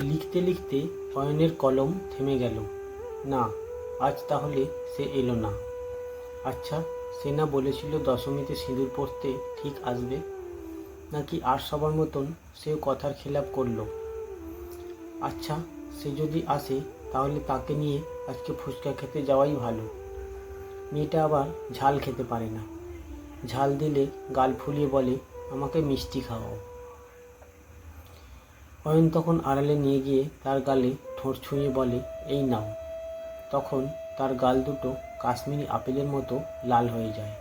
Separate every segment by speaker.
Speaker 1: লিখতে লিখতে অয়নের কলম থেমে গেল। না, আজ তাহলে সে এলো না। আচ্ছা, সে না বলেছিল দশমীতে সিঁদুর পরতে ঠিক আসবে? নাকি আর সবার মতন সেও কথার খেলাপ করলো? আচ্ছা, সে যদি আসে তাহলে তাকে নিয়ে আজকে ফুচকা খেতে যাওয়াই ভালো। মেয়েটা আবার ঝাল খেতে পারে না। ঝাল দিলে গাল ফুলিয়ে বলে, আমাকে মিষ্টি খাওয়াও। অয়ন তখন আড়ালে নিয়ে গিয়ে তার গালে ঠোঁট ছুঁয়ে বলে, এই নাও। তখন তার গাল দুটো কাশ্মীরি আপেলের মতো লাল হয়ে যায়।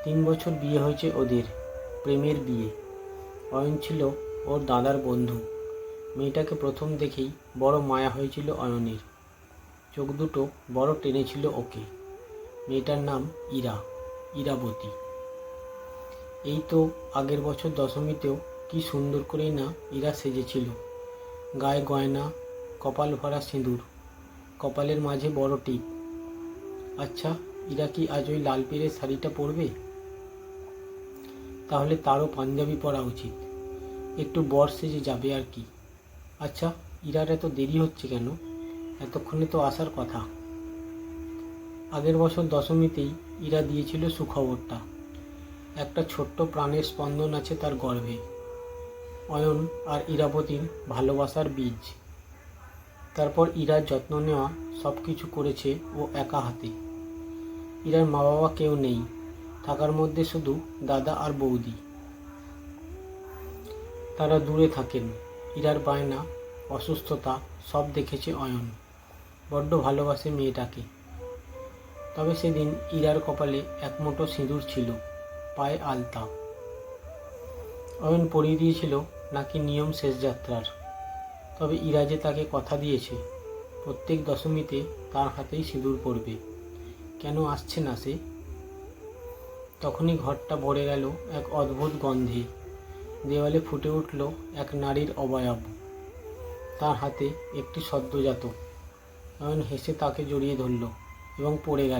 Speaker 1: 3 বছর বিয়ে হয়েছে ওদের, প্রেমের বিয়ে। অয়ন ছিল ওর দাদার বন্ধু। মেয়েটাকে প্রথম দেখেই বড় মায়া হয়েছিল অয়নের। চোখ দুটো বড় টেনেছিল ওকে। মেয়েটার নাম ইরাবতী। এই তো আগের বছর দশমীতেও কি সুন্দর করেই না ইরা সেজেছিল। গায়ে গয়না, কপাল ভরা সিঁদুর, কপালের মাঝে বড় টিপ। আচ্ছা, ইরা কি আজ ওই লাল পেড়ে শাড়িটা পরবে? তাহলে তারও পাঞ্জাবি পরা উচিত। একটু বর সেজে যাবে আর কি। আচ্ছা, ইরার এত দেরি হচ্ছে কেন? এতক্ষণে তো আসার কথা। আগের বছর দশমীতেই ইরা দিয়েছিল সুখবরটা। একটা ছোট্ট প্রাণের স্পন্দন আছে তার গর্ভে। অয়ন আর ইরাবতীর ভালোবাসার বীজ। তারপর ইরার যত্ন নেওয়া সব কিছু করেছে ও একা হাতে। ইরার মা বাবা কেউ নেই, থাকার মধ্যে শুধু দাদা আর বৌদি। তারা দূরে থাকেন। ইরার বায়না, অসুস্থতা সব দেখেছে অয়ন। বড্ড ভালোবাসে মেয়েটাকে। তবে সেদিন ইরার কপালে এক মুঠো সিঁদুর ছিল, পায়ে আলতা। অয়ন পরিয়ে দিয়েছিল নাকি নিয়ম শেষ যাত্রার। তবে ইরা যে তাকে কথা দিয়েছে প্রত্যেক দশমীতে তার হাতেই সিঁদুর পড়বে। কেন আসছে না সে? তখনই ঘরটা ভরে গেল এক অদ্ভুত গন্ধে। দেওয়ালে ফুটে উঠল এক নারীর অবয়ব, তার হাতে একটি সদ্যজাত। অয়ন হেসে তাকে জড়িয়ে ধরল এবং পড়ে গেল।